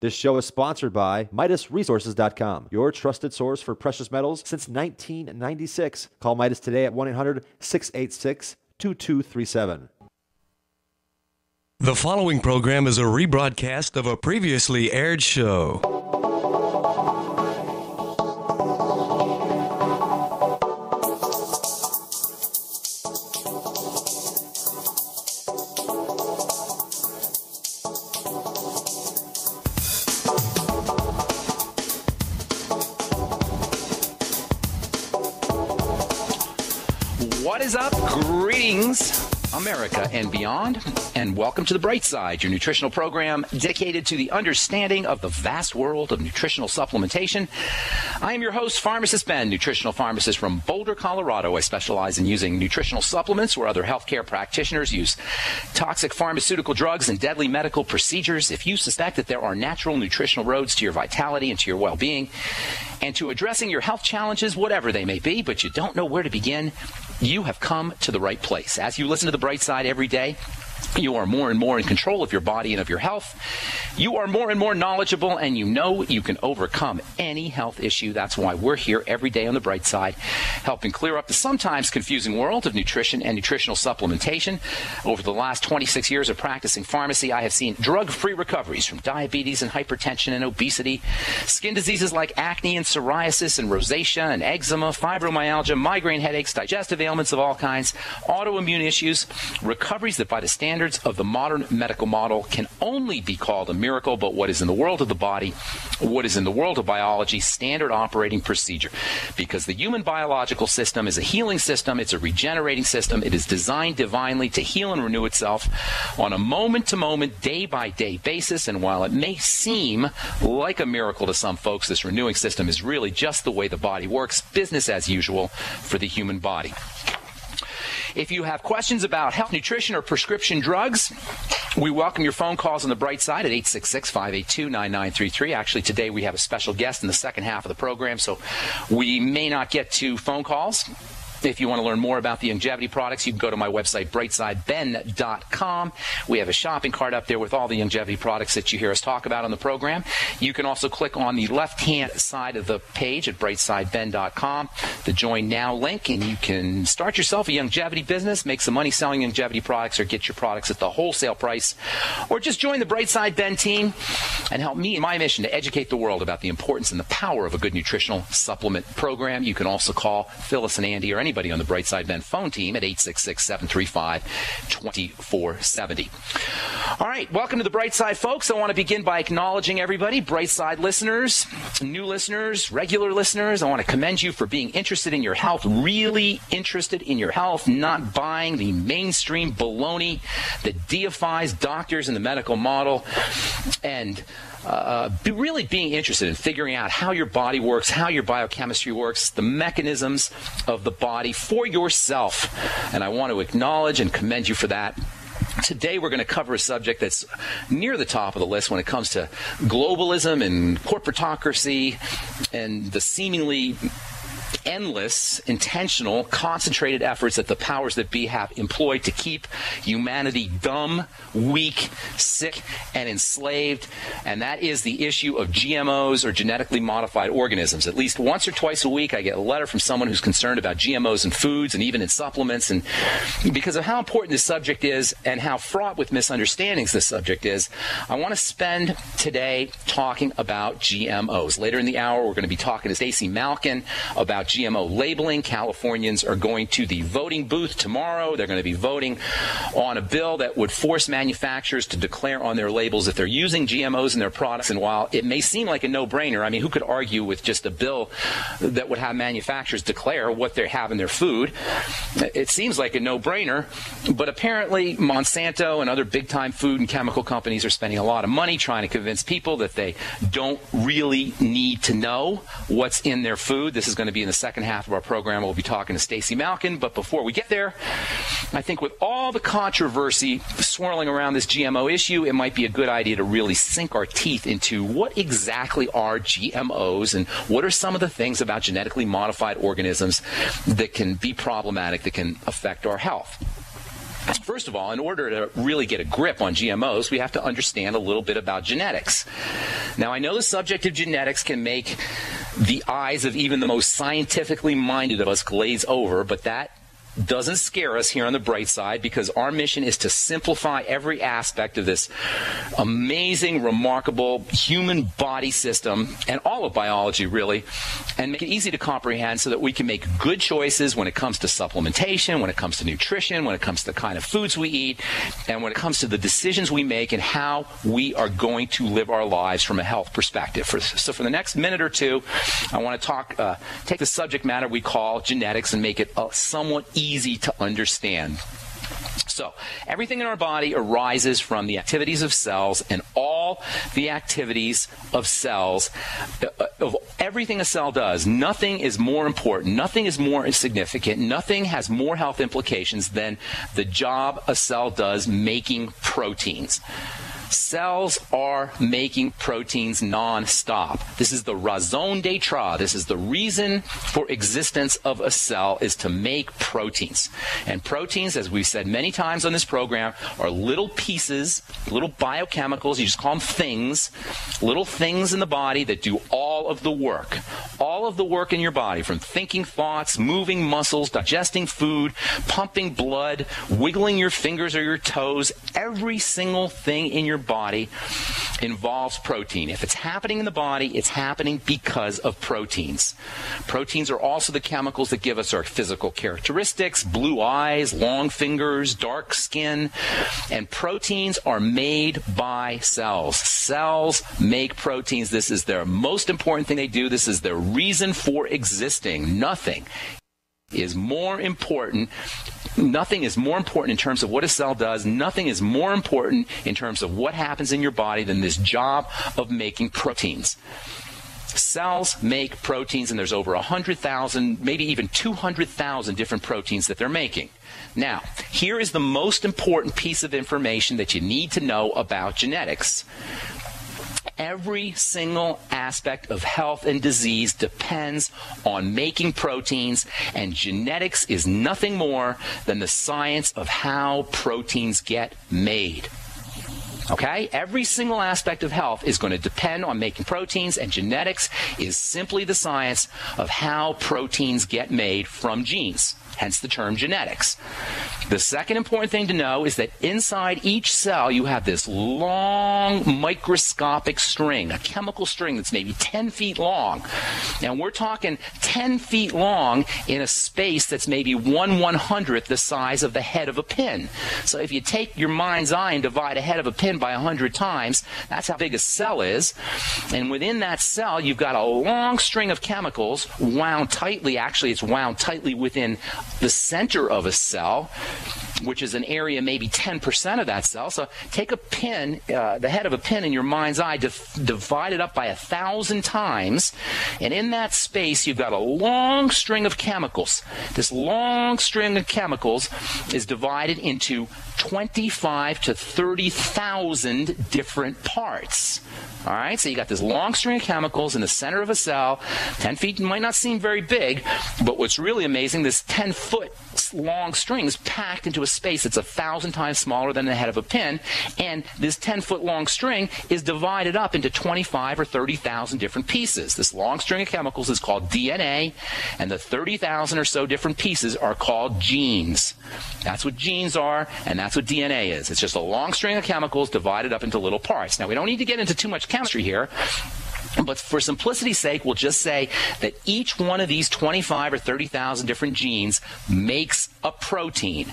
This show is sponsored by MidasResources.com, your trusted source for precious metals since 1996. Call Midas today at 1-800-686-2237. The following program is a rebroadcast of a previously aired show. What is up? Greetings, America and beyond, and welcome to The Bright Side, your nutritional program dedicated to the understanding of the vast world of nutritional supplementation. I am your host, Pharmacist Ben, nutritional pharmacist from Boulder, Colorado. I specialize in using nutritional supplements where other healthcare practitioners use toxic pharmaceutical drugs and deadly medical procedures. If you suspect that there are natural nutritional roads to your vitality and to your well-being and to addressing your health challenges, whatever they may be, but you don't know where to begin, you have come to the right place. As you listen to The Bright Side every day, you are more and more in control of your body and of your health. You are more and more knowledgeable, and you know you can overcome any health issue. That's why we're here every day on The Bright Side, helping clear up the sometimes confusing world of nutrition and nutritional supplementation. Over the last 26 years of practicing pharmacy, I have seen drug-free recoveries from diabetes and hypertension and obesity, skin diseases like acne and psoriasis and rosacea and eczema, fibromyalgia, migraine headaches, digestive ailments of all kinds, autoimmune issues, recoveries that by the standards of the modern medical model can only be called a miracle, but what is in the world of the body, what is in the world of biology, standard operating procedure. Because the human biological system is a healing system, it's a regenerating system, it is designed divinely to heal and renew itself on a moment-to-moment, day-by-day basis, and while it may seem like a miracle to some folks, this renewing system is really just the way the body works, business as usual for the human body. If you have questions about health, nutrition, or prescription drugs, we welcome your phone calls on The Bright Side at 866-582-9933. Actually, today we have a special guest in the second half of the program, so we may not get to phone calls. If you want to learn more about the Youngevity products, you can go to my website, brightsideben.com. We have a shopping cart up there with all the Youngevity products that you hear us talk about on the program. You can also click on the left-hand side of the page at brightsideben.com, the Join Now link, and you can start yourself a Youngevity business, make some money selling Youngevity products, or get your products at the wholesale price, or just join the Brightside Ben team and help me in my mission to educate the world about the importance and the power of a good nutritional supplement program. You can also call Phyllis and Andy or anybody on the Brightside Ben phone team at 866-735-2470. All right, welcome to the Brightside, folks. I want to begin by acknowledging everybody, Brightside listeners, new listeners, regular listeners. I want to commend you for being interested in your health, really interested in your health, not buying the mainstream baloney that deifies doctors and the medical model, and really being interested in figuring out how your body works, how your biochemistry works, the mechanisms of the body for yourself. And I want to acknowledge and commend you for that. Today we're going to cover a subject that's near the top of the list when it comes to globalism and corporatocracy and the seemingly endless, intentional, concentrated efforts that the powers that be have employed to keep humanity dumb, weak, sick, and enslaved. And that is the issue of GMOs, or genetically modified organisms. At least once or twice a week, I get a letter from someone who's concerned about GMOs in foods and even in supplements. And because of how important this subject is and how fraught with misunderstandings this subject is, I want to spend today talking about GMOs. Later in the hour, we're going to be talking to Stacey Malkin about GMO labeling. Californians are going to the voting booth tomorrow. They're going to be voting on a bill that would force manufacturers to declare on their labels if they're using GMOs in their products. And while it may seem like a no-brainer, I mean, who could argue with just a bill that would have manufacturers declare what they have in their food? It seems like a no-brainer, but apparently Monsanto and other big-time food and chemical companies are spending a lot of money trying to convince people that they don't really need to know what's in their food. This is going to be in the second half of our program. We'll be talking to Stacey Malkin. But before we get there, I think with all the controversy swirling around this GMO issue, it might be a good idea to really sink our teeth into what exactly are GMOs and what are some of the things about genetically modified organisms that can be problematic, that can affect our health. First of all, in order to really get a grip on GMOs, we have to understand a little bit about genetics. Now, I know the subject of genetics can make the eyes of even the most scientifically minded of us glaze over, but that doesn't scare us here on the bright side, because our mission is to simplify every aspect of this amazing, remarkable human body system and all of biology, really, and make it easy to comprehend so that we can make good choices when it comes to supplementation, when it comes to nutrition, when it comes to the kind of foods we eat, and when it comes to the decisions we make and how we are going to live our lives from a health perspective. So for the next minute or two, I want to take the subject matter we call genetics and make it somewhat easy to understand. So, everything in our body arises from the activities of cells, and all the activities of cells, of everything a cell does, nothing is more important, nothing is more significant, nothing has more health implications than the job a cell does making proteins. Cells are making proteins non-stop. This is the raison d'etre. This is the reason for existence of a cell, is to make proteins. And proteins, as we've said many times on this program, are little pieces, little biochemicals, you just call them things, little things in the body that do all of the work. All of the work in your body, from thinking thoughts, moving muscles, digesting food, pumping blood, wiggling your fingers or your toes, every single thing in your body involves protein. If it's happening in the body, it's happening because of proteins. Proteins are also the chemicals that give us our physical characteristics: blue eyes, long fingers, dark skin. And proteins are made by cells. Cells make proteins. This is their most important thing they do. This is their reason for existing. Nothing is more important in terms of what a cell does. Nothing is more important in terms of what happens in your body than this job of making proteins. Cells make proteins, and there's over 100,000, maybe even 200,000 different proteins that they're making. Now, here is the most important piece of information that you need to know about genetics. Every single aspect of health and disease depends on making proteins, and genetics is nothing more than the science of how proteins get made. Okay? Every single aspect of health is going to depend on making proteins, and genetics is simply the science of how proteins get made from genes. Hence the term genetics. The second important thing to know is that inside each cell you have this long microscopic string, a chemical string that's maybe 10 feet long. Now we're talking 10 feet long in a space that's maybe 1/100th the size of the head of a pin. So if you take your mind's eye and divide a head of a pin by 100 times, that's how big a cell is. And within that cell you've got a long string of chemicals wound tightly. Actually, it's wound tightly within the center of a cell, which is an area maybe 10% of that cell. So take a pin, the head of a pin in your mind's eye, divide it up by 1,000 times, and in that space you've got a long string of chemicals. This long string of chemicals is divided into 25 to 30,000 different parts. All right, so you got this long string of chemicals in the center of a cell. 10 feet might not seem very big, but what's really amazing, this 10-foot long string is packed into a space that's 1,000 times smaller than the head of a pin, and this 10-foot long string is divided up into 25 or 30,000 different pieces. This long string of chemicals is called DNA, and the 30,000 or so different pieces are called genes. That's what genes are, and that's what DNA is. It's just a long string of chemicals divided up into little parts. Now, we don't need to get into too much chemistry here, but for simplicity's sake, we'll just say that each one of these 25 or 30,000 different genes makes a protein.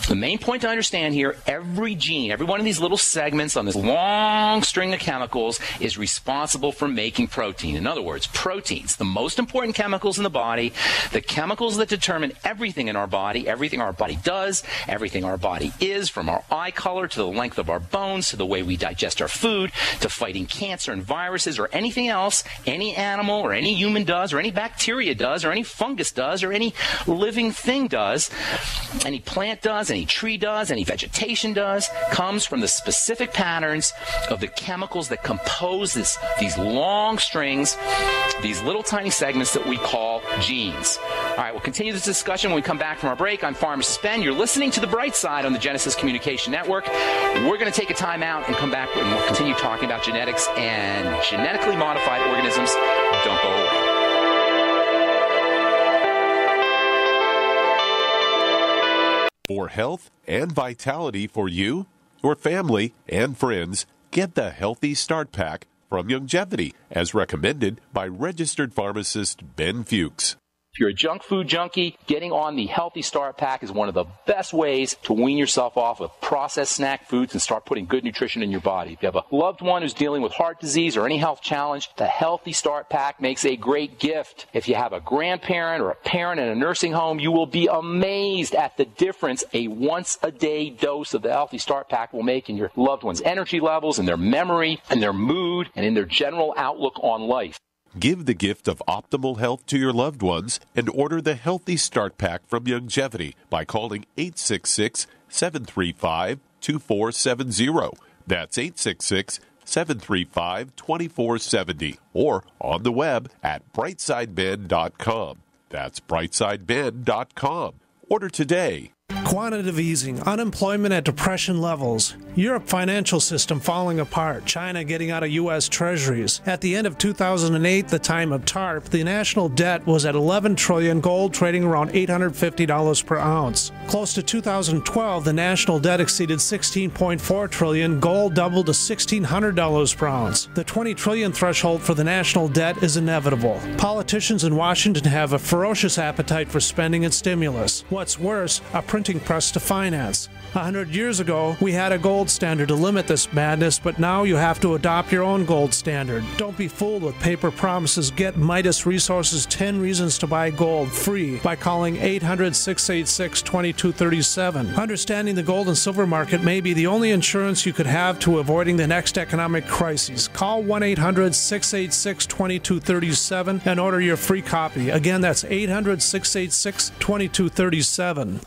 The main point to understand here, every gene, every one of these little segments on this long string of chemicals is responsible for making protein. In other words, proteins, the most important chemicals in the body, the chemicals that determine everything in our body, everything our body does, everything our body is, from our eye color to the length of our bones, to the way we digest our food, to fighting cancer and viruses or anything else any animal or any human does, or any bacteria does, or any fungus does, or any living thing does, any plant does, any tree does, any vegetation does, comes from the specific patterns of the chemicals that compose these long strings, these little tiny segments that we call genes. All right, we'll continue this discussion when we come back from our break. I'm Pharmacist Ben. You're listening to The Bright Side on the Genesis Communication Network. We're going to take a time out and come back, and we'll continue talking about genetics and genetically modified organisms. Don't go away. For health and vitality for you, your family, and friends, get the Healthy Start Pack from Youngevity, as recommended by registered pharmacist Ben Fuchs. If you're a junk food junkie, getting on the Healthy Start Pack is one of the best ways to wean yourself off of processed snack foods and start putting good nutrition in your body. If you have a loved one who's dealing with heart disease or any health challenge, the Healthy Start Pack makes a great gift. If you have a grandparent or a parent in a nursing home, you will be amazed at the difference a once-a-day dose of the Healthy Start Pack will make in your loved one's energy levels, in their memory, in their mood, and in their general outlook on life. Give the gift of optimal health to your loved ones and order the Healthy Start Pack from Youngevity by calling 866-735-2470. That's 866-735-2470. Or on the web at brightsideben.com. That's brightsideben.com. Order today. Quantitative easing, unemployment at depression levels, Europe financial system falling apart, China getting out of U.S. treasuries. At the end of 2008, the time of TARP, the national debt was at $11 trillion, gold trading around $850 per ounce. Close to 2012, the national debt exceeded $16.4 trillion, gold doubled to $1,600 per ounce. The $20 trillion threshold for the national debt is inevitable. Politicians in Washington have a ferocious appetite for spending and stimulus. What's worse, a printing press to finance. 100 years ago, we had a gold standard to limit this madness, but now you have to adopt your own gold standard. Don't be fooled with paper promises. Get Midas Resources 10 Reasons to Buy Gold free by calling 800-686-2237. Understanding the gold and silver market may be the only insurance you could have to avoiding the next economic crisis. Call 1-800-686-2237 and order your free copy. Again, that's 800-686-2237.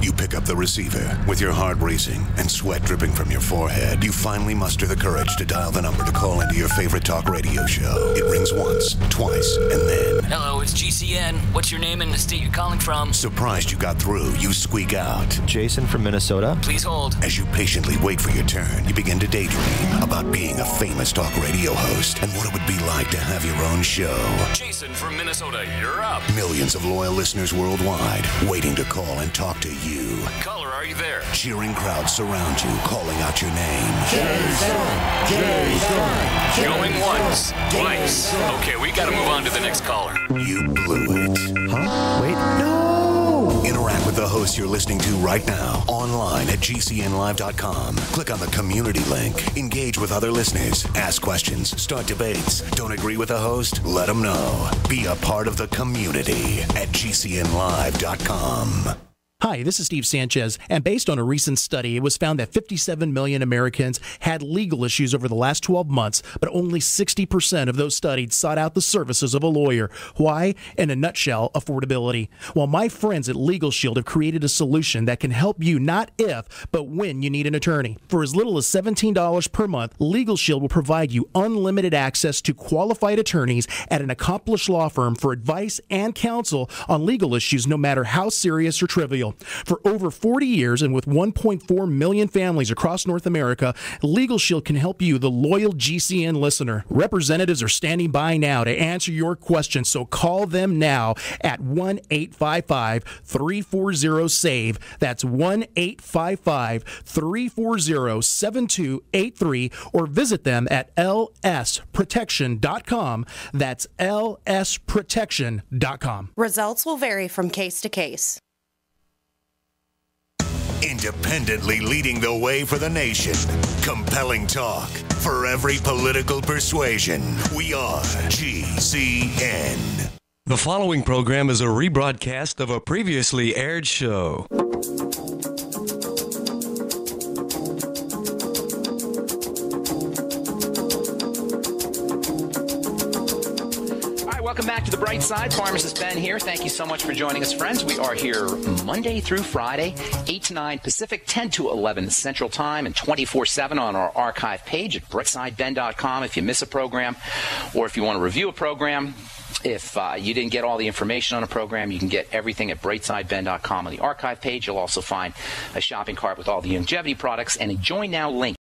You pick up the receiver with your heart racing and sweat dripping from your forehead. You finally muster the courage to dial the number to call into your favorite talk radio show. It rings once, twice, and then... Hello, it's GCN. What's your name and the state you're calling from? Surprised you got through, you squeak out. Jason from Minnesota. Please hold. As you patiently wait for your turn, you begin to daydream about being a famous talk radio host and what it would be like to have your own show. Jason from Minnesota, you're up. Millions of loyal listeners worldwide waiting to call and talk to you. Caller, are you there? Cheering crowds surround you, calling out your name. Jason! Jason! Going once, twice. Okay, we gotta move on to the next caller. You blew it. Huh? Wait, no! Interact with the host you're listening to right now, online at GCNlive.com. Click on the community link. Engage with other listeners. Ask questions. Start debates. Don't agree with the host? Let them know. Be a part of the community at GCNlive.com. Hi, this is Steve Sanchez, and based on a recent study, it was found that 57 million Americans had legal issues over the last 12 months, but only 60% of those studied sought out the services of a lawyer. Why? In a nutshell, affordability. Well, my friends at Legal Shield have created a solution that can help you not if, but when you need an attorney. For as little as $17 per month, Legal Shield will provide you unlimited access to qualified attorneys at an accomplished law firm for advice and counsel on legal issues, no matter how serious or trivial. For over 40 years and with 1.4 million families across North America, Legal Shield can help you, the loyal GCN listener. Representatives are standing by now to answer your questions, so call them now at 1-855-340-SAVE. That's 1-855-340-7283, or visit them at lsprotection.com. That's lsprotection.com. Results will vary from case to case. Independently leading the way for the nation. Compelling talk for every political persuasion. We are GCN. The following program is a rebroadcast of a previously aired show. welcome back to The Bright Side. Pharmacist Ben here. Thank you so much for joining us, friends. We are here Monday through Friday, 8 to 9 Pacific, 10 to 11 Central Time, and 24/7 on our archive page at brightsideben.com if you miss a program or if you want to review a program. If you didn't get all the information on a program, you can get everything at brightsideben.com on the archive page. You'll also find a shopping cart with all the Youngevity products and a Join Now link